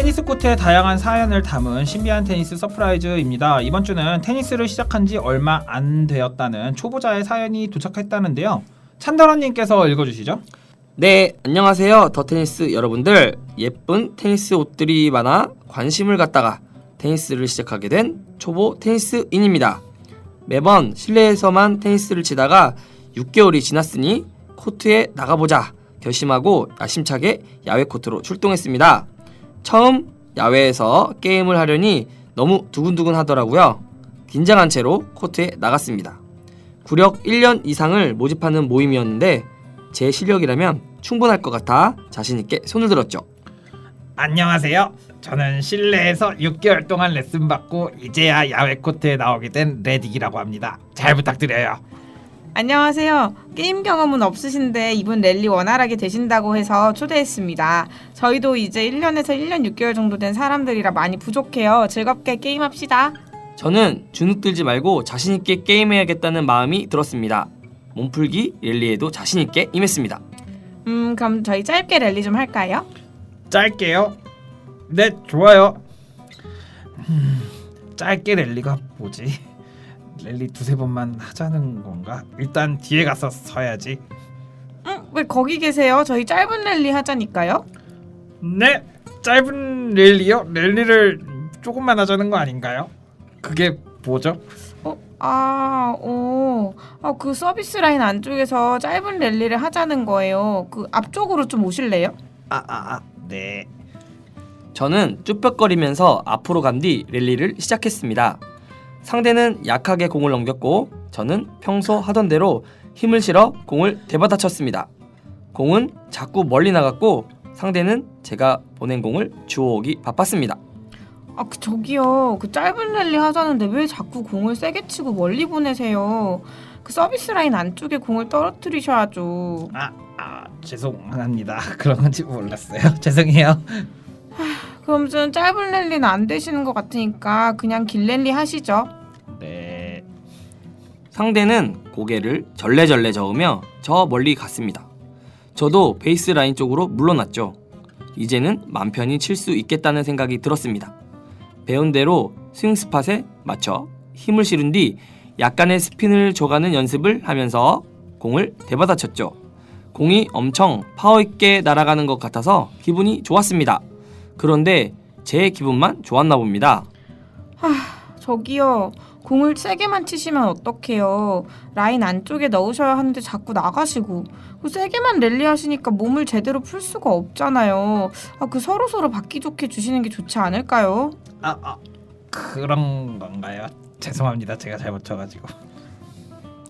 테니스 코트의 다양한 사연을 담은 신비한 테니스 서프라이즈입니다. 이번 주는 테니스를 시작한 지 얼마 안 되었다는 초보자의 사연이 도착했다는데요. 찬더러님께서 읽어주시죠. 네, 안녕하세요. 더 테니스 여러분들. 예쁜 테니스 옷들이 많아 관심을 갖다가 테니스를 시작하게 된 초보 테니스인입니다. 매번 실내에서만 테니스를 치다가 6개월이 지났으니 코트에 나가보자 결심하고 야심차게 야외 코트로 출동했습니다. 처음 야외에서 게임을 하려니 너무 두근두근 하더라고요. 긴장한 채로 코트에 나갔습니다. 구력 1년 이상을 모집하는 모임이었는데 제 실력이라면 충분할 것 같아 자신있게 손을 들었죠. 안녕하세요. 저는 실내에서 6개월 동안 레슨 받고 이제야 야외 코트에 나오게 된 레딕이라고 합니다. 잘 부탁드려요. 안녕하세요. 게임 경험은 없으신데 이번 랠리 원활하게 되신다고 해서 초대했습니다. 저희도 이제 1년에서 1년 6개월 정도 된 사람들이라 많이 부족해요. 즐겁게 게임합시다. 저는 주눅 들지 말고 자신있게 게임해야겠다는 마음이 들었습니다. 몸풀기 랠리에도 자신있게 임했습니다. 그럼 저희 짧게 랠리 좀 할까요? 짧게요? 네, 좋아요. 짧게 랠리가 뭐지? 랠리 두세 번만 하자는 건가? 일단 뒤에 가서 서야지. 왜 거기 계세요? 저희 짧은 랠리 하자니까요. 네, 짧은 랠리요? 랠리를 조금만 하자는 거 아닌가요? 그게 뭐죠? 그 서비스 라인 안쪽에서 짧은 랠리를 하자는 거예요. 그 앞쪽으로 좀 오실래요? 네. 저는 쭈뼛거리면서 앞으로 간 뒤 랠리를 시작했습니다. 상대는 약하게 공을 넘겼고 저는 평소 하던 대로 힘을 실어 공을 대받아쳤습니다. 공은 자꾸 멀리 나갔고 상대는 제가 보낸 공을 주워오기 바빴습니다. 저기요. 그 짧은 랠리 하자는데 왜 자꾸 공을 세게 치고 멀리 보내세요? 그 서비스 라인 안쪽에 공을 떨어뜨리셔야죠. 죄송합니다. 그런 건지 몰랐어요. 죄송해요. 그럼 좀 짧은 랠리는 안 되시는 것 같으니까 그냥 길 랠리 하시죠. 네. 상대는 고개를 절레절레 저으며 저 멀리 갔습니다. 저도 베이스 라인 쪽으로 물러났죠. 이제는 맘 편히 칠 수 있겠다는 생각이 들었습니다. 배운 대로 스윙 스팟에 맞춰 힘을 실은 뒤 약간의 스핀을 줘가는 연습을 하면서 공을 대받아쳤죠. 공이 엄청 파워 있게 날아가는 것 같아서 기분이 좋았습니다. 그런데 제 기분만 좋았나 봅니다. 저기요. 공을 세게만 치시면 어떡해요. 라인 안쪽에 넣으셔야 하는데 자꾸 나가시고 세게만 랠리 하시니까 몸을 제대로 풀 수가 없잖아요. 그 서로서로 받기 좋게 주시는 게 좋지 않을까요? 그런 건가요? 죄송합니다. 제가 잘못 쳐가지고.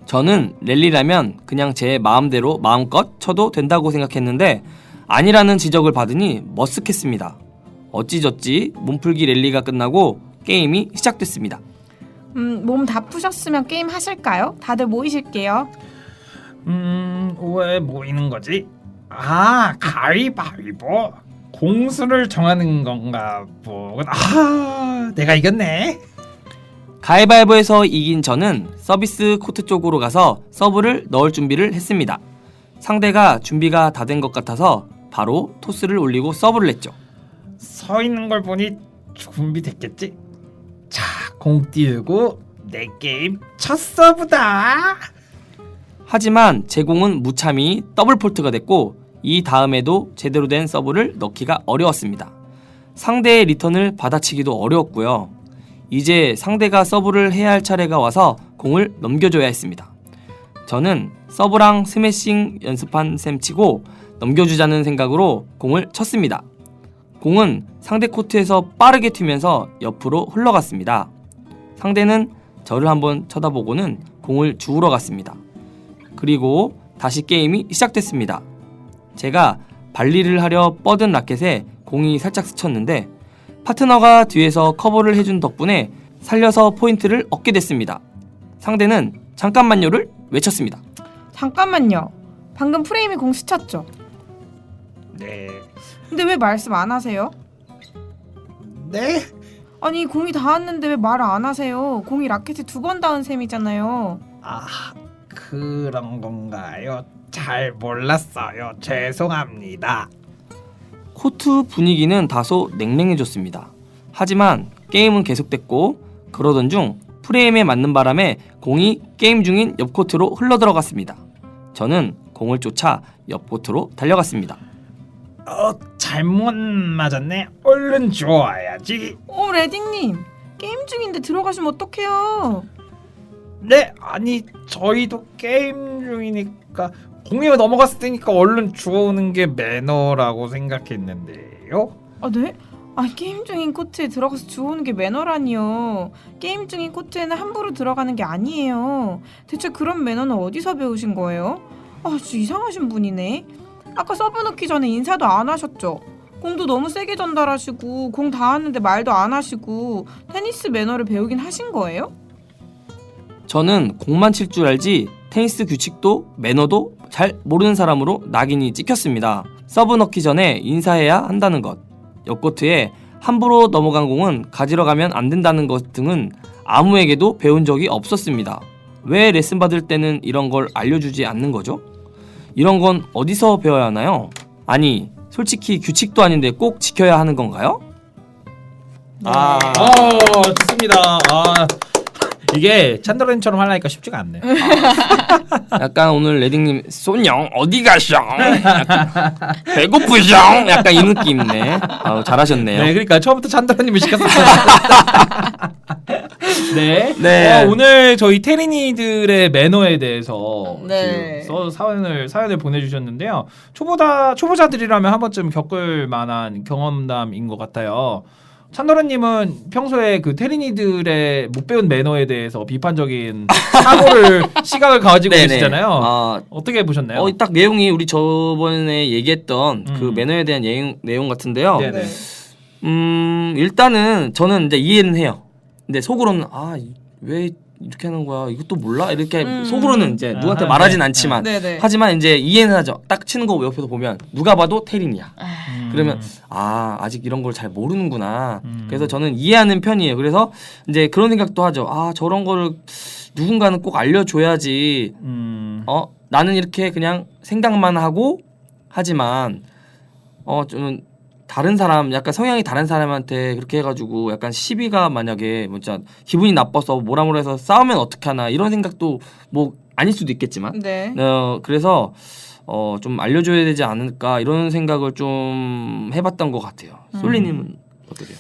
저는 랠리라면 그냥 제 마음대로 마음껏 쳐도 된다고 생각했는데 아니라는 지적을 받으니 머쓱했습니다. 어찌저찌 몸풀기 랠리가 끝나고 게임이 시작됐습니다. 몸 다 푸셨으면 게임 하실까요? 다들 모이실게요. 왜 모이는 거지? 가위바위보? 공수를 정하는 건가 보군. 내가 이겼네. 가위바위보에서 이긴 저는 서비스 코트 쪽으로 가서 서브를 넣을 준비를 했습니다. 상대가 준비가 다 된 것 같아서 바로 토스를 올리고 서브를 냈죠. 서 있는 걸 보니 준비됐겠지? 자, 공 띄우고 내 게임 첫 서브다. 하지만 제 공은 무참히 더블 폴트가 됐고 이 다음에도 제대로 된 서브를 넣기가 어려웠습니다. 상대의 리턴을 받아치기도 어려웠고요. 이제 상대가 서브를 해야 할 차례가 와서 공을 넘겨줘야 했습니다. 저는 서브랑 스매싱 연습한 셈 치고 넘겨주자는 생각으로 공을 쳤습니다. 공은 상대 코트에서 빠르게 튀면서 옆으로 흘러갔습니다. 상대는 저를 한번 쳐다보고는 공을 주우러 갔습니다. 그리고 다시 게임이 시작됐습니다. 제가 발리를 하려 뻗은 라켓에 공이 살짝 스쳤는데 파트너가 뒤에서 커버를 해준 덕분에 살려서 포인트를 얻게 됐습니다. 상대는 잠깐만요를 외쳤습니다. 잠깐만요. 방금 프레임이 공 스쳤죠? 네. 근데 왜 말씀 안 하세요? 네? 아니 공이 닿았는데 왜 말을 안 하세요? 공이 라켓에 2번 닿은 셈이잖아요. 그런 건가요? 잘 몰랐어요. 죄송합니다. 코트 분위기는 다소 냉랭해졌습니다. 하지만 게임은 계속됐고 그러던 중 프레임에 맞는 바람에 공이 게임 중인 옆 코트로 흘러들어갔습니다. 저는 공을 쫓아 옆 코트로 달려갔습니다. 잘못 맞았네. 얼른 좋아야지. 레딩님, 게임 중인데 들어가시면 어떡해요? 네, 아니 저희도 게임 중이니까 공이 넘어갔을 테니까 얼른 주워오는 게 매너라고 생각했는데요. 네? 게임 중인 코트에 들어가서 주워오는 게 매너라니요. 게임 중인 코트에는 함부로 들어가는 게 아니에요. 대체 그런 매너는 어디서 배우신 거예요? 진짜 이상하신 분이네. 아까 서브 넣기 전에 인사도 안 하셨죠? 공도 너무 세게 전달하시고 공 닿았는데 말도 안 하시고 테니스 매너를 배우긴 하신 거예요? 저는 공만 칠 줄 알지 테니스 규칙도 매너도 잘 모르는 사람으로 낙인이 찍혔습니다. 서브 넣기 전에 인사해야 한다는 것, 옆코트에 함부로 넘어간 공은 가지러 가면 안 된다는 것 등은 아무에게도 배운 적이 없었습니다. 왜 레슨 받을 때는 이런 걸 알려주지 않는 거죠? 이런 건 어디서 배워야 하나요? 아니, 솔직히 규칙도 아닌데 꼭 지켜야 하는 건가요? 좋습니다. 이게 찬드라님처럼 하려니까 쉽지가 않네. 약간 오늘 레딩님 손영 어디 가셔? 배고프셔? 약간 이 느낌이네. 잘하셨네요. 네, 그러니까 처음부터 찬드라님을 시켰어요. 네. 네. 오늘 저희 테린이들의 매너에 대해서 네. 사연을 보내주셨는데요. 초보자들이라면 한 번쯤 겪을 만한 경험담인 것 같아요. 찬도라님은 평소에 그 테린이들의 못 배운 매너에 대해서 비판적인 시각을 가지고 네네. 계시잖아요. 어떻게 보셨나요? 딱 내용이 우리 저번에 얘기했던 그 매너에 대한 내용 같은데요. 네네. 일단은 저는 이제 이해는 해요. 근데 속으로는 왜 이렇게 하는 거야? 이것도 몰라? 이렇게 속으로는 이제 누구한테 말하진 않지만 네네. 하지만 이제 이해는 하죠. 딱 치는 거 옆에서 보면 누가 봐도 테린이야. 그러면 아직 이런 걸 잘 모르는구나. 그래서 저는 이해하는 편이에요. 그래서 이제 그런 생각도 하죠. 저런 거를 누군가는 꼭 알려줘야지. 나는 이렇게 그냥 생각만 하고 하지만 저는 다른 사람 약간 성향이 다른 사람한테 그렇게 해가지고 약간 시비가 만약에 진짜 기분이 나빠서 뭐라 해서 싸우면 어떡하나 이런 생각도 뭐 아닐 수도 있겠지만 네. 그래서 좀 알려줘야 되지 않을까 이런 생각을 좀 해봤던 것 같아요. 솔리님은 어떠세요?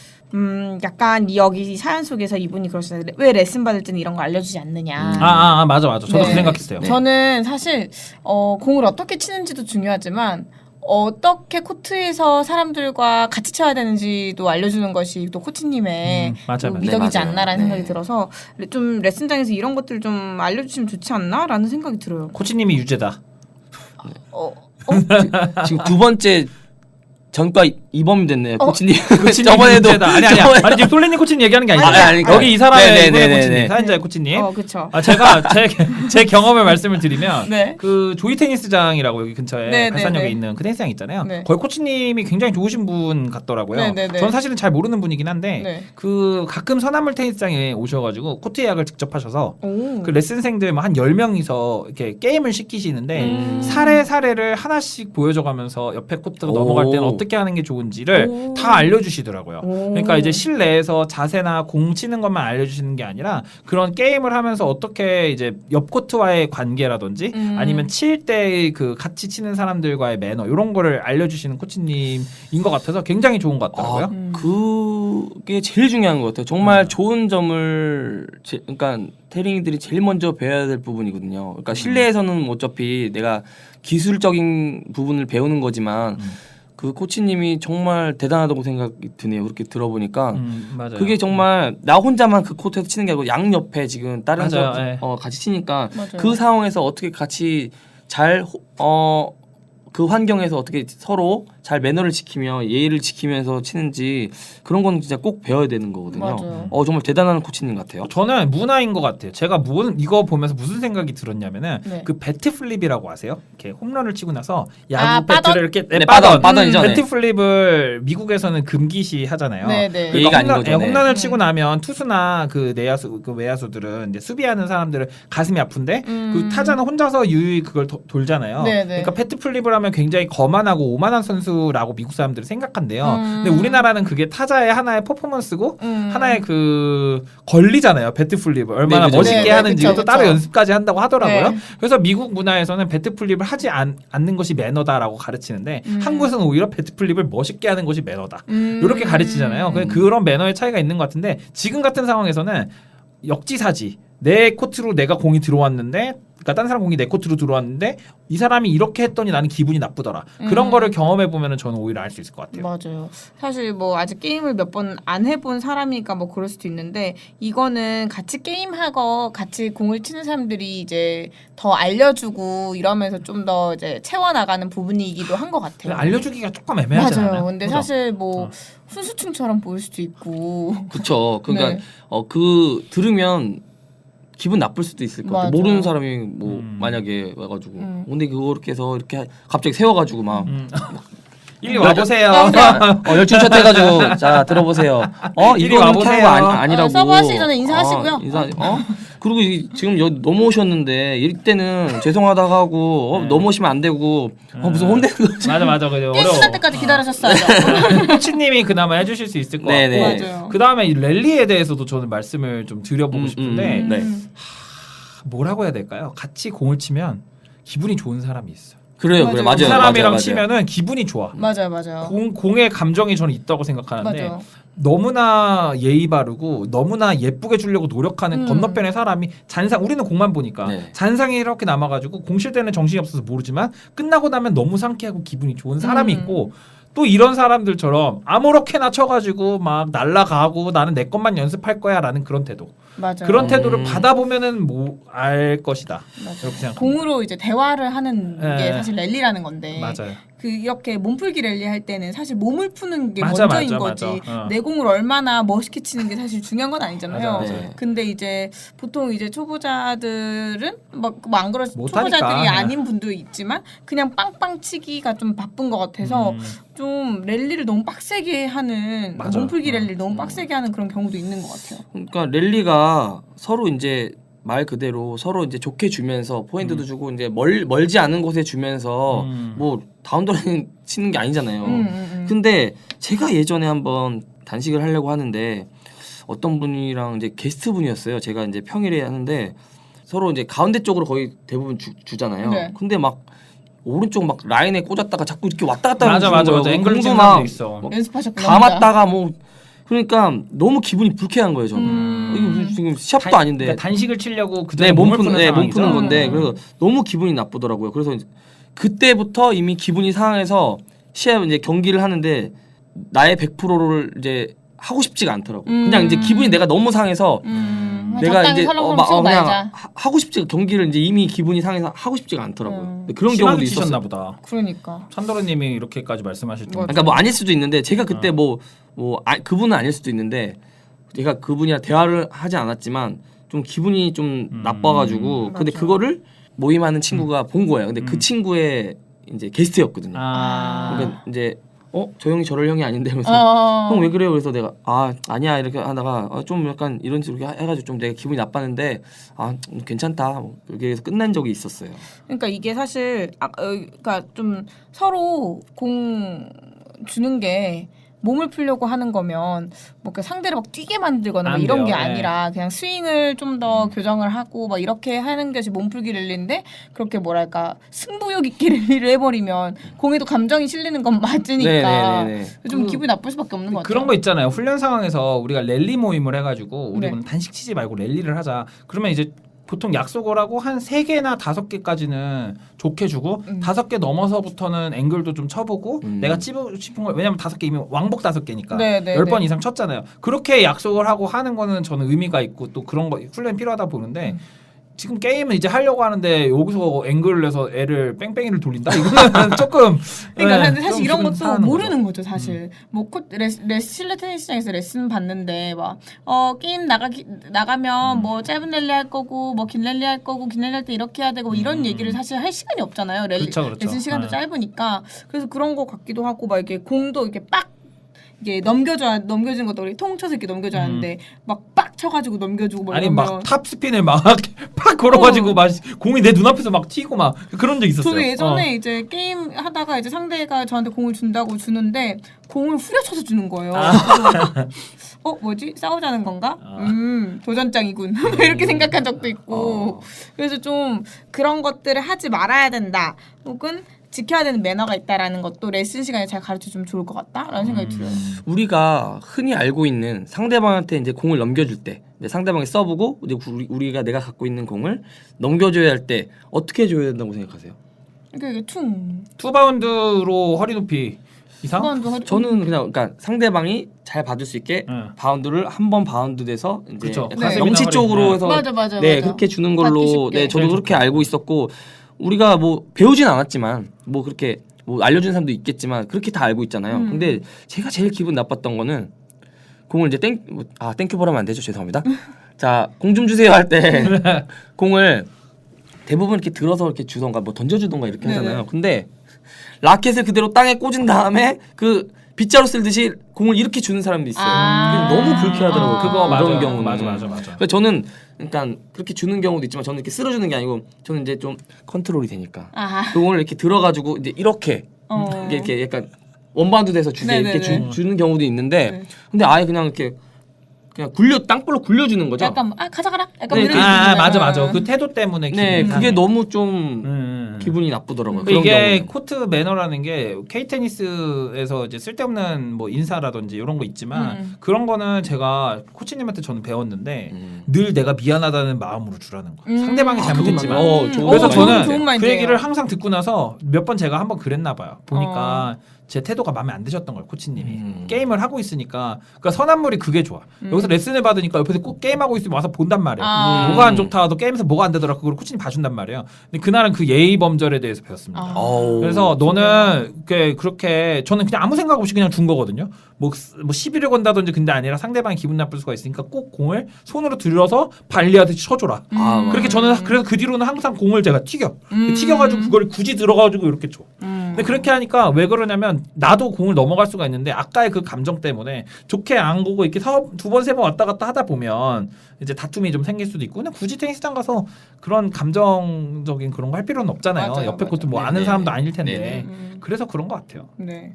약간 여기 사연 속에서 이분이 그러시잖아요. 왜 레슨 받을 때는 이런 거 알려주지 않느냐. 맞아. 저도 네. 그 생각했어요. 저는 사실 공을 어떻게 치는지도 중요하지만 어떻게 코트에서 사람들과 같이 쳐야 되는지도 알려주는 것이 또 코치님의 맞아요. 미덕이지 네, 맞아요. 않나라는 네. 생각이 들어서 좀 레슨장에서 이런 것들 좀 알려주시면 좋지 않나라는 생각이 들어요. 코치님이 유죄다. 지금 두 번째 전과 이범이 됐네요. 코치님. 코치님이 저번에도 유죄다. 아니 지금 솔리님 코치님 얘기하는 게 아니죠. 아니, 여기 이 사람의 이분의 네네네네. 코치님, 사연자의 코치님. 그렇죠. 제가 제 경험을 말씀을 드리면 네. 그 조이 테니스장이라고 여기 근처에 네, 갈산역에 네, 네. 있는 그 테니스장 있잖아요. 네. 거기 코치님이 굉장히 좋으신 분 같더라고요. 네, 네, 네. 저는 사실은 잘 모르는 분이긴 한데 네. 그 가끔 서남물 테니스장에 오셔가지고 코트 예약을 직접 하셔서 오. 그 레슨생들 한 10명이서 이렇게 게임을 시키시는데 사례를 하나씩 보여줘가면서 옆에 코트가 넘어갈 때는 어떻게 하는 게 좋은지를 다 알려주시더라고요. 그러니까 이제 실내에서 자세나 공 치는 것만 알려주시는 게 아니라 그런 게임을 하면서 어떻게 이제 옆 코트와의 관계라든지 아니면 칠 때 그 같이 치는 사람들과의 매너 이런 거를 알려주시는 코치님인 것 같아서 굉장히 좋은 것 같더라고요. 그게 제일 중요한 것 같아요. 정말 좋은 점을 그러니까 테린이들이 제일 먼저 배워야 될 부분이거든요. 그러니까 실내에서는 어차피 내가 기술적인 부분을 배우는 거지만 그 코치님이 정말 대단하다고 생각이 드네요. 그렇게 들어보니까 맞아요. 그게 정말 나 혼자만 그 코트에서 치는 게 아니고 양 옆에 지금 다른 맞아요. 사람 네. 같이 치니까 맞아요. 그 상황에서 어떻게 같이 잘 그 환경에서 어떻게 서로 잘 매너를 지키며 예의를 지키면서 치는지 그런 건 진짜 꼭 배워야 되는 거거든요. 맞아요. 정말 대단한 코치님 같아요. 저는 문화인 것 같아요. 제가 이거 보면서 무슨 생각이 들었냐면은 네. 그 배트 플립이라고 아세요? 이렇게 홈런을 치고 나서 야구 빠던? 배트를 이렇게 네, 빠던 빠던이죠. 배트 플립을 미국에서는 금기시 하잖아요. 네, 네. 예의가 아닌 거죠. 네. 홈런을 치고 나면 투수나 그 내야수 그 외야수들은 이제 수비하는 사람들은 가슴이 아픈데 그 타자는 혼자서 유유히 그걸 돌잖아요. 네, 네. 그러니까 배트 플립을 하면 하면 굉장히 거만하고 오만한 선수라고 미국 사람들은 생각한대요. 근데 우리나라는 그게 타자의 하나의 퍼포먼스고 하나의 그 권리잖아요. 배트 플립을 얼마나 네, 그죠. 멋있게 네, 하는지 그쵸, 또 그쵸. 따로 연습까지 한다고 하더라고요. 네. 그래서 미국 문화에서는 배트 플립을 하지 않는 것이 매너다라고 가르치는데 한국에서는 오히려 배트 플립을 멋있게 하는 것이 매너다. 이렇게 가르치잖아요. 그런 매너의 차이가 있는 것 같은데 지금 같은 상황에서는 역지사지. 내 코트로 내가 공이 들어왔는데 그러니까 다른 사람 공이 내 코트로 들어왔는데 이 사람이 이렇게 했더니 나는 기분이 나쁘더라. 그런 거를 경험해 보면은 저는 오히려 알 수 있을 것 같아요. 맞아요. 사실 뭐 아직 게임을 몇 번 안 해본 사람이니까 뭐 그럴 수도 있는데 이거는 같이 게임하고 같이 공을 치는 사람들이 이제 더 알려주고 이러면서 좀 더 이제 채워나가는 부분이기도 한 것 같아요. 알려주기가 조금 애매하잖아요. 맞아요. 근데 그죠? 사실 뭐 훈수충처럼 보일 수도 있고. 그쵸. 그러니까 네. 그 들으면 기분 나쁠 수도 있을 것 같아요. 맞아요. 모르는 사람이 뭐 만약에 와가지고 근데 그거 이렇게 해서 이렇게 갑자기 세워가지고 막 이리 와보세요. 열중샷 해가지고 자 들어보세요. 이리 이거는 와보세요. 캐로가 아니라고. 서브 하시기 전에 인사하시고요. 그리고 지금 넘어오셨는데 이때는 죄송하다고 하고 넘어오시면 안 되고 무슨 혼내는 거지. 맞아. 그죠. 게임 끝날 때까지 기다리셨어야죠. 코치님이 그나마 해주실 수 있을 것 네네. 같고 맞아요. 그 다음에 이 랠리에 대해서도 저는 말씀을 좀 드려보고 싶은데 네. 뭐라고 해야 될까요? 같이 공을 치면 기분이 좋은 사람이 있어요. 그래요. 맞아요. 맞아요. 그 사람이랑 맞아요. 치면은 기분이 좋아. 맞아요. 공의 감정이 저는 있다고 생각하는데 맞아요. 너무나 예의 바르고 너무나 예쁘게 주려고 노력하는 건너편의 사람이 우리는 공만 보니까 네. 잔상이 이렇게 남아가지고 공실 때는 정신이 없어서 모르지만 끝나고 나면 너무 상쾌하고 기분이 좋은 사람이 있고 또 이런 사람들처럼 아무렇게나 쳐가지고 막 날라가고 나는 내 것만 연습할 거야라는 그런 태도. 맞아요. 그런 태도를 받아보면은 뭐 알 것이다. 이렇게 생각. 공으로 이제 대화를 하는 게 네. 사실 랠리라는 건데 맞아요. 그 이렇게 몸풀기 랠리 할 때는 사실 몸을 푸는 게 맞아, 먼저인 맞아. 거지 어. 내 공을 얼마나 멋있게 치는 게 사실 중요한 건 아니잖아요. 맞아. 네. 근데 이제 보통 이제 초보자들은 뭐안 그럴 못하니까. 초보자들이 아닌 분도 있지만 그냥 빵빵 치기가 좀 바쁜 것 같아서 좀 랠리를 너무 빡세게 하는 맞아. 몸풀기 랠리를 너무 빡세게 하는 그런 경우도 있는 것 같아요. 그러니까 랠리가 서로 이제 말 그대로 서로 이제 좋게 주면서 포인트도 주고 이제 멀지 않은 곳에 주면서 뭐 다운더라인 치는 게 아니잖아요. 근데 제가 예전에 한번 단식을 하려고 하는데 어떤 분이랑 이제 게스트 분이었어요. 제가 이제 평일에 하는데 서로 이제 가운데 쪽으로 거의 대부분 주잖아요. 네. 근데 막 오른쪽 막 라인에 꽂았다가 자꾸 이렇게 왔다 갔다 맞아. 앵글 공도 찍는 막 사람도 있어. 연습하셨구나. 감았다가 뭐 그러니까 너무 기분이 불쾌한 거예요. 저는 이거 무슨 지금 시합도 아닌데 그러니까 단식을 치려고 네, 몸을 푸는 몸 상황이죠. 푸는 건데 그래서 너무 기분이 나쁘더라고요. 그래서 그때부터 이미 기분이 상해서 시합 이제 경기를 하는데 나의 100%를 이제 하고 싶지가 않더라고. 그냥 이제 기분이 내가 너무 상해서 내가 이제 그냥 하고 싶지가 경기를 이제 이미 기분이 상해서 하고 싶지가 않더라고요. 근데 그런 경우도 치셨나 있었어요. 보다. 그러니까. 찬더러님이 이렇게까지 말씀하실 때. 그러니까 뭐 아닐 수도 있는데 제가 그때 그분은 아닐 수도 있는데 제가 그분이랑 대화를 하지 않았지만 좀 기분이 좀 나빠가지고 근데 맞아. 그거를 모임하는 친구가 본 거예요. 근데 그 친구의 이제 게스트였거든요. 그러니까 이제 저 형이 저럴 형이 아닌데 그래서 형 왜 그래요? 그래서 내가 아니야 이렇게 하다가 좀 약간 이런 식으로 해가지고 좀 내가 기분이 나빴는데 괜찮다 뭐 이렇게 해서 끝난 적이 있었어요. 그러니까 이게 사실 그러니까 좀 서로 공 주는 게 몸을 풀려고 하는 거면 뭐 상대를 막 뛰게 만들거나 막 안 이런 돼요. 게 네. 아니라 그냥 스윙을 좀 더 교정을 하고 막 이렇게 하는 것이 몸풀기 랠리인데 그렇게 뭐랄까 승부욕 있게 랠리를 해버리면 공에도 감정이 실리는 건 맞으니까 네네네네. 좀 기분이 나쁠 수밖에 없는 것 같아요. 그런 거 있잖아요. 훈련 상황에서 우리가 랠리 모임을 해가지고 우리 네. 오늘 단식 치지 말고 랠리를 하자. 그러면 이제 보통 약속을 하고 한 3개나 5개까지는 좋게 주고 5개 넘어서부터는 앵글도 좀 쳐보고 내가 치고 싶은 걸 왜냐면 5개 이미 왕복 5개니까 네, 네, 10번 네. 이상 쳤잖아요. 그렇게 약속을 하고 하는 거는 저는 의미가 있고 또 그런 거 훈련이 필요하다 보는데 지금 게임을 이제 하려고 하는데 여기서 앵글을 내서 애를 뺑뺑이를 돌린다? 이거는 조금 그러니까 좀 사실 이런 기분 것도 상하는 모르는 거죠 사실. 뭐 실내 테니스장에서 레슨 받는데 막 게임 나가면 뭐 짧은 랠리 할 거고 뭐 긴 랠리 할 거고 긴 랠리 할 때 이렇게 해야 되고 뭐 이런 얘기를 사실 할 시간이 없잖아요. 그렇죠. 레슨 시간도 네. 짧으니까 그래서 그런 거 같기도 하고 막 이렇게 공도 이렇게 빡 이게 넘겨주는 것도 우리 통쳐서 이렇게 넘겨줘야 하는데 막 빡 쳐가지고 넘겨주고 뭐 아니 이러면 막 탑스핀을 막 팍 걸어가지고 막 공이 내 눈앞에서 막 튀고 막 그런 적 있었어요. 저도 예전에 이제 게임 하다가 이제 상대가 저한테 공을 준다고 주는데 공을 후려쳐서 주는 거예요. 그래서 뭐지? 싸우자는 건가? 도전장이군. 이렇게 생각한 적도 있고. 그래서 좀 그런 것들을 하지 말아야 된다. 혹은 지켜야 되는 매너가 있다라는 것도 레슨 시간에 잘 가르쳐주면 좋을 것 같다라는 생각이 들어요. 우리가 흔히 알고 있는 상대방한테 이제 공을 넘겨줄 때 이제 상대방이 서브고 이제 우리가 내가 갖고 있는 공을 넘겨줘야 할 때 어떻게 해줘야 된다고 생각하세요? 이게 퉁. 투바운드로 허리 높이 이상? 저는 그냥 그러니까 상대방이 잘 받을 수 있게 바운드를 한 번 바운드 돼서 이제 그쵸. 약간 네. 명치 쪽으로 해서 맞아. 네 그렇게 주는 걸로 받기 쉽게. 네 저도 제일 그렇게 좋죠. 알고 있었고 우리가 뭐 배우진 않았지만 뭐 그렇게 뭐 알려준 사람도 있겠지만 그렇게 다 알고 있잖아요. 근데 제가 제일 기분 나빴던 거는 공을 이제 땡큐볼 하면 안 되죠. 죄송합니다. 자, 공 좀 주세요 할 때 공을 대부분 이렇게 들어서 이렇게 주던가 뭐 던져주던가 이렇게 하잖아요. 근데 라켓을 그대로 땅에 꽂은 다음에 그 빗자루 쓸듯이 공을 이렇게 주는 사람도 있어요. 그게 너무 불쾌하더라고요. 그거 그런 맞아요. 경우는. 맞아. 그래서 저는 그러니까 그렇게 주는 경우도 있지만 저는 이렇게 쓸어주는 게 아니고 저는 이제 좀 컨트롤이 되니까 그 공을 이렇게 들어가지고 이제 이렇게 이렇게 약간 원바운드 돼서 이렇게 주는 경우도 있는데 근데 아예 그냥 이렇게 그냥 땅볼로 굴려주는 거죠. 약간 가져가라. 약간 네, 이런 맞아. 그 태도 때문에 네, 기분이 그게 상해. 너무 좀 기분이 나쁘더라고요. 그런 이게 경우는. 코트 매너라는 게 K 테니스에서 이제 쓸데없는 뭐 인사라든지 이런 거 있지만 그런 거는 제가 코치님한테 저는 배웠는데 늘 내가 미안하다는 마음으로 주라는 거. 상대방이 잘못했지만. 그래서 좋은 저는 그 마인드예요. 얘기를 항상 듣고 나서 몇 번 제가 한번 그랬나 봐요. 보니까 제 태도가 마음에 안 드셨던 거예요, 코치님이. 게임을 하고 있으니까. 그러니까 선한물이 그게 좋아. 여기서 레슨을 받으니까 옆에서 꼭 게임하고 있으면 와서 본단 말이에요. 뭐가 안 좋다, 너 게임에서 뭐가 안 되더라. 그걸 코치님 봐준단 말이에요. 근데 그날은 그 예의 범절에 대해서 배웠습니다. 그래서 너는 그렇게 저는 그냥 아무 생각 없이 그냥 준 거거든요. 뭐 시비를 건다든지 근데 아니라 상대방이 기분 나쁠 수가 있으니까 꼭 공을 손으로 들어서 발리하듯이 쳐줘라. 그렇게 저는 그래서 그 뒤로는 항상 공을 제가 튀겨가지고 그걸 굳이 들어가지고 이렇게 줘. 근데 그렇게 하니까 왜 그러냐면 나도 공을 넘어갈 수가 있는데 아까의 그 감정 때문에 좋게 안 보고 이렇게 두 번 세 번 왔다 갔다 하다 보면 이제 다툼이 좀 생길 수도 있고 그냥 굳이 테니스장 가서 그런 감정적인 그런 거 할 필요는 없잖아요. 맞아요, 옆에 코트 뭐 네네. 아는 사람도 아닐 텐데 네네. 그래서 그런 것 같아요. 네.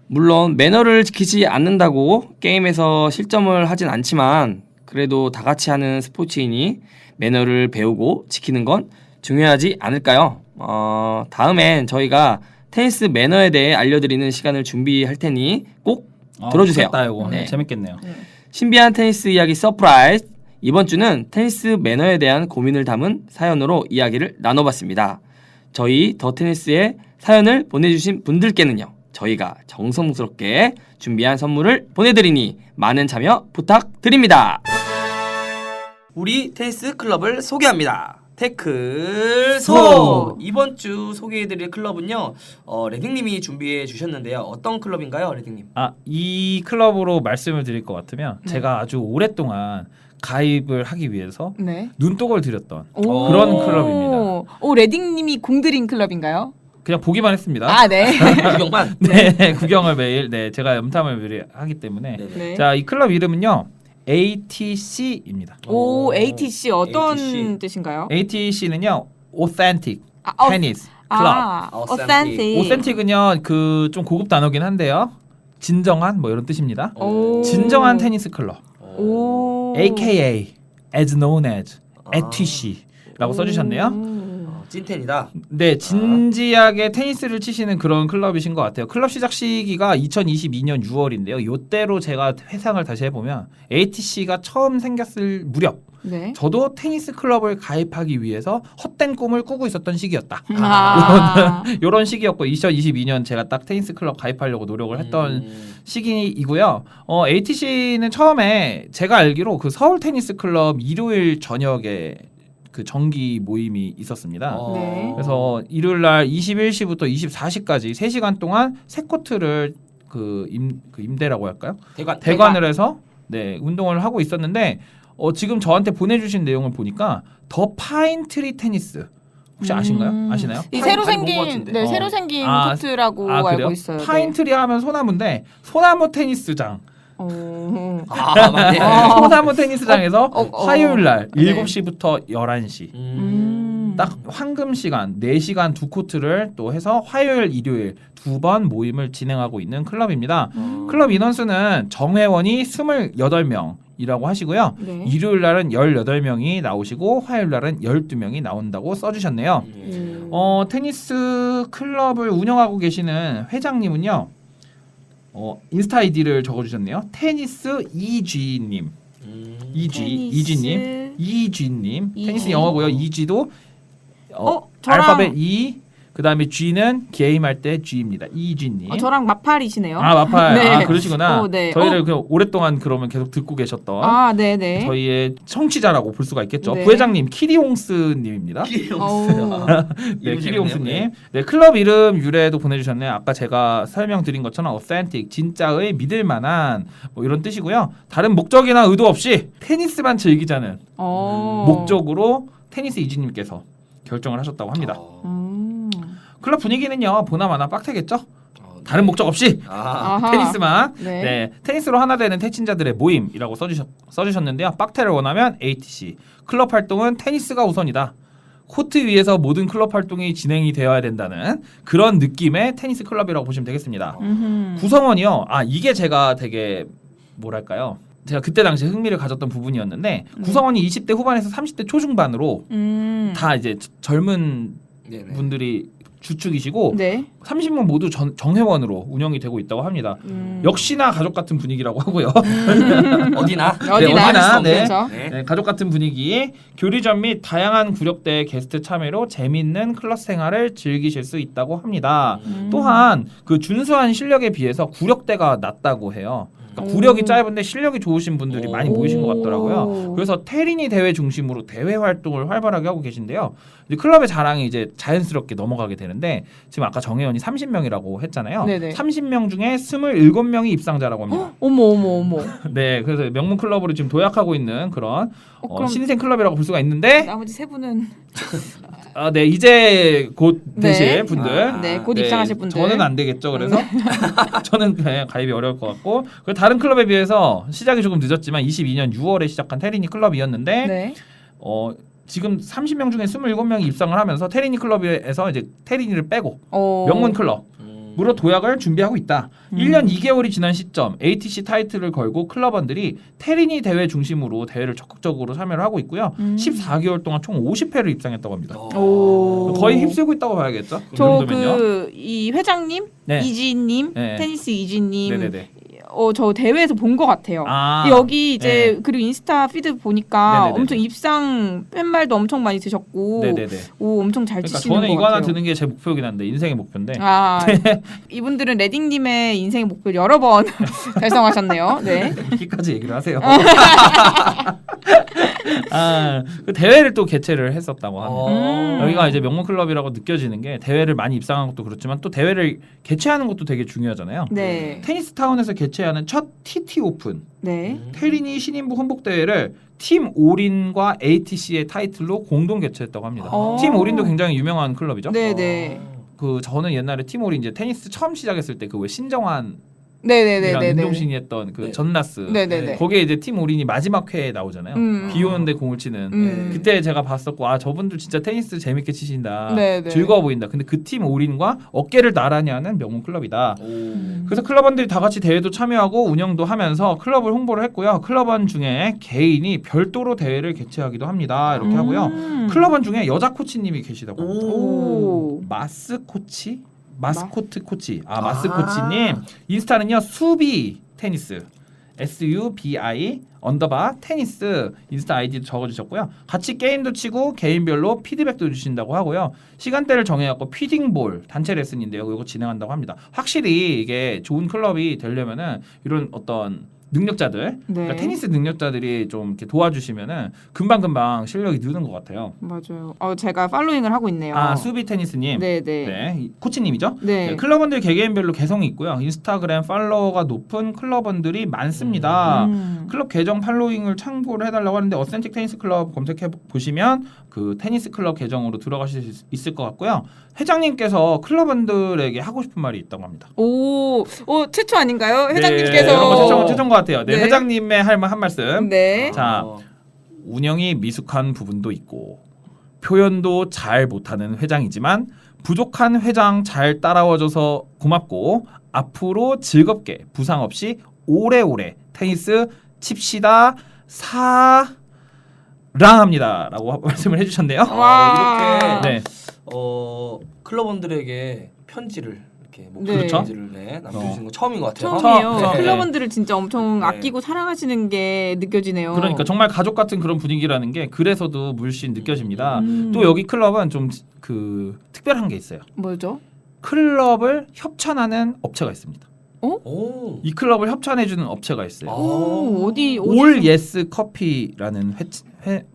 물론 매너를 지키지 않는다고 게임에서 실점을 하진 않지만 그래도 다 같이 하는 스포츠이니 매너를 배우고 지키는 건 중요하지 않을까요? 다음엔 저희가 테니스 매너에 대해 알려드리는 시간을 준비할 테니 꼭 들어주세요. 좋겠다, 이거. 네. 재밌겠네요. 신비한 테니스 이야기 서프라이즈. 이번 주는 테니스 매너에 대한 고민을 담은 사연으로 이야기를 나눠봤습니다. 저희 더 테니스에 사연을 보내주신 분들께는요. 저희가 정성스럽게 준비한 선물을 보내드리니 많은 참여 부탁드립니다. 우리 테니스 클럽을 소개합니다. 테크소. 이번 주 소개해드릴 클럽은요. 레딩님이 준비해 주셨는데요. 어떤 클럽인가요, 레딩님? 이 클럽으로 말씀을 드릴 것 같으면 제가 아주 오랫동안 가입을 하기 위해서 눈독을 들였던 그런 클럽입니다. 레딩님이 공들인 클럽인가요? 그냥 보기만 했습니다. 네. 구경만? 네, 구경을 매일 제가 염탐을 매일 하기 때문에 네. 자, 이 클럽 이름은요. ATC입니다. ATC 어떤 ATC. 뜻인가요? ATC는요. Authentic Tennis Club. authentic. Authentic은요. 그 좀 고급 단어긴 한데요. 진정한 뭐 이런 뜻입니다. 진정한 테니스 클럽. AKA as known as ATC라고 써주셨네요. 찐텐이다. 네, 진지하게 테니스를 치시는 그런 클럽이신 것 같아요. 클럽 시작 시기가 2022년 6월인데요. 요때로 제가 회상을 다시 해보면 ATC가 처음 생겼을 무렵 저도 테니스 클럽을 가입하기 위해서 헛된 꿈을 꾸고 있었던 시기였다. 이런 시기였고 2022년 제가 딱 테니스 클럽 가입하려고 노력을 했던 시기이고요. ATC는 처음에 제가 알기로 그 서울 테니스 클럽 일요일 저녁에 그 정기 모임이 있었습니다. 그래서 일요일 날 21시부터 24시까지 3시간 동안 세 코트를 임대라고 할까요? 대관을 해서 운동을 하고 있었는데 지금 저한테 보내주신 내용을 보니까 더 파인트리 테니스 혹시 아신가요? 아시나요? 이 새로 많이 본것 생긴 같은데. 네 어. 새로 생긴 아, 코트라고 그래요? 알고 있어요. 파인트리 하면 소나무인데 소나무 테니스장. 아, 맞네. 소나무 테니스장에서 화요일 날 네. 7시부터 11시. 딱 황금 시간 4시간 두 코트를 또 해서 화요일 일요일 두 번 모임을 진행하고 있는 클럽입니다. 클럽 인원수는 정회원이 28명이라고 하시고요. 네. 일요일 날은 18명이 나오시고 화요일 날은 12명이 나온다고 써주셨네요. 테니스 클럽을 운영하고 계시는 회장님은요. 인스타 아이디를 적어주셨네요. 테니스 이쥐님. 이쥐님. 이쥐님. 테니스 영어고요. 이쥐도 저랑 알파벳 E 그다음에 G는 게임 할 때 G입니다. 이쥐님. 저랑 마팔이시네요. 아 마팔. 네. 아 그러시구나. 네. 저희를 그 오랫동안 그러면 계속 듣고 계셨던 아, 네네. 저희의 청취자라고 볼 수가 있겠죠. 네. 부회장님 키리홍스님입니다. 어우. 네, 키리홍스님. 네, 클럽 이름 유래도 보내주셨네요. 아까 제가 설명드린 것처럼 authentic, 진짜의 믿을만한 뭐 이런 뜻이고요. 다른 목적이나 의도 없이 테니스만 즐기자는 목적으로 테니스 이지님께서 결정을 하셨다고 합니다. 클럽 분위기는요 보나마나 빡세겠죠? 다른 목적 없이 아하. 테니스만 네. 네, 테니스로 하나 되는 태친자들의 모임이라고 써주셨는데요. 빡테를 원하면 ATC. 클럽 활동은 테니스가 우선이다. 코트 위에서 모든 클럽 활동이 진행이 되어야 된다는 그런 느낌의 테니스 클럽이라고 보시면 되겠습니다. 구성원이요. 이게 제가 되게 뭐랄까요? 제가 그때 당시 흥미를 가졌던 부분이었는데 구성원이 20대 후반에서 30대 초중반으로 다 이제 젊은 분들이 주축이시고 네. 30명 모두 정회원으로 운영이 되고 있다고 합니다. 역시나 가족 같은 분위기라고 하고요. 어디나 어디나, 네. 그렇죠. 네, 가족 같은 분위기, 교류전 및 다양한 구력대의 게스트 참여로 재미있는 클럽 생활을 즐기실 수 있다고 합니다. 또한 그 준수한 실력에 비해서 구력대가 낮다고 해요. 그러니까 구력이 짧은데 실력이 좋으신 분들이 많이 모이신 것 같더라고요. 그래서 테린이 대회 중심으로 대회 활동을 활발하게 하고 계신데요. 이제 클럽의 자랑이 이제 자연스럽게 넘어가게 되는데 지금 아까 정혜원이 30명이라고 했잖아요. 네네. 30명 중에 27명이 입상자라고 합니다. 어머. 네, 그래서 명문 클럽으로 지금 도약하고 있는 그런 그럼 신생 클럽이라고 볼 수가 있는데, 나머지 세 분은 네 이제 곧 네. 되실 분들, 네, 곧 입상하실 분들. 저는 안 되겠죠. 그래서 저는 그냥 가입이 어려울 것 같고, 그리고 다른 클럽에 비해서 시작이 조금 늦었지만 22년 6월에 시작한 테리니 클럽이었는데, 네. 지금 30명 중에 27명이 입상을 하면서 테리니 클럽에서 이제 테리니를 빼고 명문 클럽으로 도약을 준비하고 있다. 1년 2개월이 지난 시점 ATC 타이틀을 걸고 클럽원들이 테리니 대회 중심으로 대회를 적극적으로 참여를 하고 있고요. 14개월 동안 총 50회를 입상했다고 합니다. 거의 휩쓸고 있다고 봐야겠죠. 이 정도면요. 이 회장님, 네. 이지님, 네. 테니스 이지님, 네네네. 저 대회에서 본 것 같아요. 아, 여기 이제 네. 그리고 인스타 피드 보니까 네네네네. 엄청 입상 팻말도 엄청 많이 드셨고, 네네네. 오 엄청 잘 그러니까 치시는 저는 것 이거 하나 같아요. 드는 게 제 목표이긴 한데 인생의 목표인데. 이분들은 레딩님의 인생의 목표를 여러 번 달성하셨네요. 네. 이렇게까지 얘기를 하세요. 그 대회를 또 개최를 했었다고 합니다. 여기가 이제 명문 클럽이라고 느껴지는 게 대회를 많이 입상한 것도 그렇지만 또 대회를 개최하는 것도 되게 중요하잖아요. 네. 테니스 타운에서 개최하는 첫 TT 오픈 네. 테리니 신인부 혼복 대회를 팀 오린과 ATC의 타이틀로 공동 개최했다고 합니다. 팀 오린도 굉장히 유명한 클럽이죠. 네네. 그 저는 옛날에 팀 오린 이제 테니스 처음 시작했을 때 그 왜 신정환 네네네네. 윤종신이 했던 그 전나스 네네네. 거기에 이제 팀 오린이 마지막 회에 나오잖아요. 비 오는데 공을 치는. 그때 제가 봤었고 저분들 진짜 테니스 재밌게 치신다. 네네. 즐거워 보인다. 근데 그 팀 오린과 어깨를 나란히 하는 명문 클럽이다. 그래서 클럽원들이 다 같이 대회도 참여하고 운영도 하면서 클럽을 홍보를 했고요. 클럽원 중에 개인이 별도로 대회를 개최하기도 합니다. 이렇게 하고요. 클럽원 중에 여자 코치님이 계시다고 합니다. 마스코트 코치. 마스 코치님. 인스타는요. 수비 테니스. SUBI 테니스 인스타 아이디도 적어주셨고요. 같이 게임도 치고 개인별로 피드백도 주신다고 하고요. 시간대를 정해갖고 피딩볼 단체 레슨인데요. 이거 진행한다고 합니다. 확실히 이게 좋은 클럽이 되려면은 이런 어떤 능력자들, 네. 그러니까 테니스 능력자들이 좀 이렇게 도와주시면은 금방 실력이 느는 것 같아요. 맞아요. 제가 팔로잉을 하고 있네요. 아 수비 테니스님, 네네. 네, 이 코치님이죠. 네. 네, 클럽원들 개개인별로 개성이 있고요. 인스타그램 팔로워가 높은 클럽원들이 많습니다. 클럽 계정 팔로잉을 참고를 해달라고 하는데 어센틱 테니스 클럽 검색해 보시면 그 테니스 클럽 계정으로 들어가실 수 있을 것 같고요. 회장님께서 클럽원들에게 하고 싶은 말이 있다고 합니다. 오, 최초 아닌가요? 네, 회장님께서. 이런 거 최초인 것 같아요. 네, 네. 회장님의 한 말씀. 네. 자, 운영이 미숙한 부분도 있고 표현도 잘 못하는 회장이지만 부족한 회장 잘 따라와줘서 고맙고 앞으로 즐겁게 부상 없이 오래오래 테니스 칩시다 사랑합니다라고 말씀을 해주셨네요. 와. 이렇게 네, 클럽원들에게 편지를 이렇게 네. 그렇죠. 편지를 남겨주시는 거 처음인 것 같아요. 처음이에요. 처음. 클럽원들을 진짜 엄청 네. 아끼고 사랑하시는 게 느껴지네요. 그러니까 정말 가족 같은 그런 분위기라는 게 그래서도 물씬 느껴집니다. 음. 또 여기 클럽은 좀 그 특별한 게 있어요. 뭐죠? 클럽을 협찬하는 업체가 있습니다. 오. 이 클럽을 협찬해주는 업체가 있어요. 오, 어디 올 예스 커피라는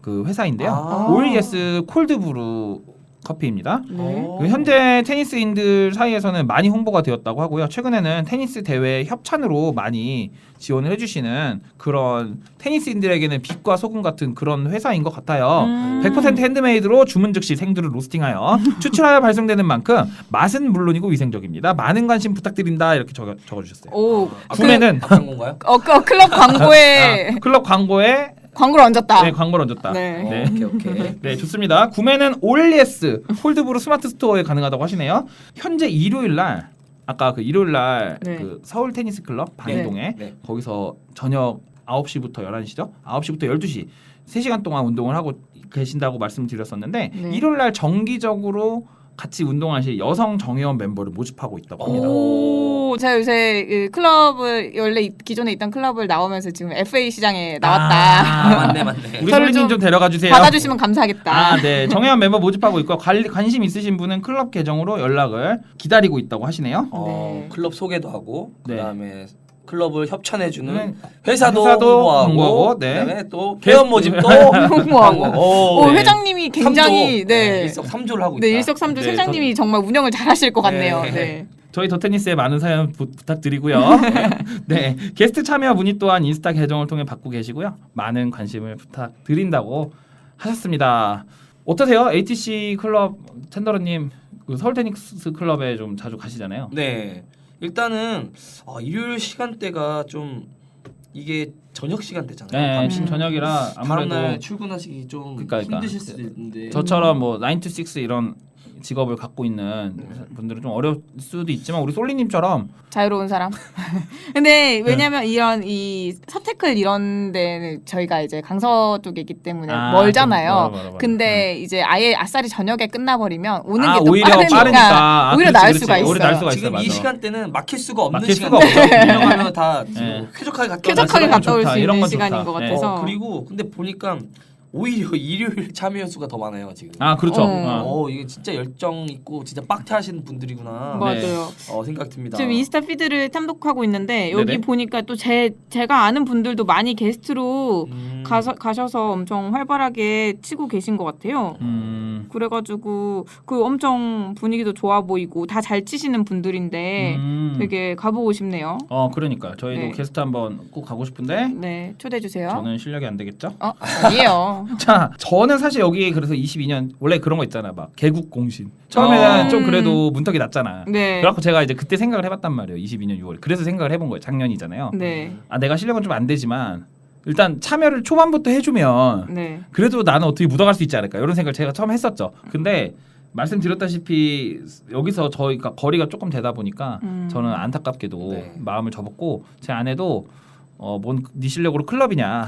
그 회사인데요. 아. 올 예스 콜드브루 커피입니다. 네. 그 현재 테니스인들 사이에서는 많이 홍보가 되었다고 하고요. 최근에는 테니스 대회 협찬으로 많이 지원을 해주시는 그런 테니스인들에게는 빛과 소금 같은 그런 회사인 것 같아요. 100% 핸드메이드로 주문 즉시 생두를 로스팅하여 추출하여 발송되는 만큼 맛은 물론이고 위생적입니다. 많은 관심 부탁드린다 이렇게 적어주셨어요. 오, 구매는 한 건가요? 클럽 광고에 클럽 광고에 광고를 얹었다. 네, 광고를 얹었다. 네. 네. 오케이. 네, 좋습니다. 구매는 올예스 콜드브루 스마트 스토어에 가능하다고 하시네요. 현재 일요일 날 아까 그 일요일 날 네. 그 서울 테니스 클럽 방이동에 네. 거기서 저녁 9시부터 11시죠? 9시부터 12시 3시간 동안 운동을 하고 계신다고 말씀드렸었는데 네. 일요일 날 정기적으로 같이 운동하실 여성 정회원 멤버를 모집하고 있다고 합니다. 오, 제가 요새 그 클럽을 원래 기존에 있던 클럽을 나오면서 지금 FA 시장에 나왔다. 아, 맞네. 우리 저를 소리님 좀 좀 데려가 주세요. 받아주시면 감사하겠다. 아, 네. 정회원 멤버 모집하고 있고 관심 있으신 분은 클럽 계정으로 연락을 기다리고 있다고 하시네요. 네. 클럽 소개도 하고 네. 그다음에 클럽을 협찬해주는 네. 회사도 홍보하고, 홍보하고 네. 그다음에 또 게스트- 회원 모집도 홍보하고. 오, 오, 네. 회장님이 굉장히 삼조, 네. 일석삼조를 하고 있다. 네, 일석삼조 네, 회장님이 정말 운영을 잘하실 것 같네요. 네. 네. 저희 더 테니스에 많은 사연 부탁드리고요. 네, 게스트 참여 문의 또한 인스타 계정을 통해 받고 계시고요. 많은 관심을 부탁드린다고 하셨습니다. 어떠세요? ATC 클럽 텐더러님 그 서울 테니스 클럽에 좀 자주 가시잖아요. 네. 일단은 일요일 시간대가 좀 이게 저녁 시간대잖아요. 네, 밤 저녁이라 아무래도 다음날 출근하시기 좀 그러니까. 힘드실 수도 있는데 저처럼 뭐 9 to 6 이런 직업을 갖고 있는 분들은 좀 어려울 수도 있지만 우리 솔리님처럼 자유로운 사람. 근데 왜냐면 이런 이 서태클 이런 데는 저희가 이제 강서 쪽에 있기 때문에 멀잖아요. 맞아. 근데 이제 아예 아싸리 저녁에 끝나버리면 오는 게 또 오히려 빠르니까 오히려 나을 수가 있어요. 오히려 날 수가 지금 있어. 이 맞아. 시간대는 막힐 수가 없는 막힐 시간대. 수가 없죠. 운영하면 다 지금 네. 쾌적하게 갔다 쾌적하게 이런 건 갔다 올 좋다. 수 이런 있는 건 시간인 좋다. 것 네. 같아서. 그리고 근데 보니까 오히려 일요일 참여 수가 더 많아요 지금. 아 그렇죠. 이게 진짜 열정 있고 진짜 빡태하시는 분들이구나. 맞아요. 생각 듭니다. 지금 인스타 피드를 탐독하고 있는데 여기 네네. 보니까 또 제가 아는 분들도 많이 게스트로 음. 가셔서 엄청 활발하게 치고 계신 것 같아요. 그래가지고 그 엄청 분위기도 좋아 보이고 다 잘 치시는 분들인데 되게 가보고 싶네요. 그러니까 저희도 네. 게스트 한번 꼭 가고 싶은데 네, 초대해 주세요. 저는 실력이 안 되겠죠? 아니에요. 자, 저는 사실 여기 그래서 22년 원래 그런 거 있잖아, 막 개국 공신. 처음에는 좀 그래도 문턱이 낮잖아. 네. 그래갖고 제가 이제 그때 생각을 해봤단 말이에요. 22년 6월. 그래서 생각을 해본 거예요. 작년이잖아요. 네. 아, 내가 실력은 좀 안 되지만 일단 참여를 초반부터 해주면 네. 그래도 나는 어떻게 묻어갈 수 있지 않을까 이런 생각을 제가 처음 했었죠. 근데 말씀드렸다시피 여기서 저희가 거리가 조금 되다 보니까 저는 안타깝게도 네. 마음을 접었고 제 아내도 뭔 네 실력으로 클럽이냐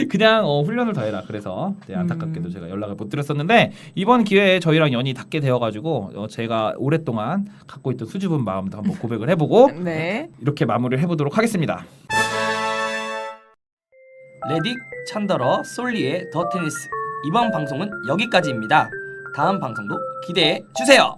그냥 훈련을 더 해라. 그래서 안타깝게도 제가 연락을 못 드렸었는데 이번 기회에 저희랑 연이 닿게 되어가지고 제가 오랫동안 갖고 있던 수줍은 마음도 한번 고백을 해보고 네. 이렇게 마무리를 해보도록 하겠습니다. 레딕 찬더러 솔리의 더 테니스 이번 방송은 여기까지입니다. 다음 방송도 기대해 주세요.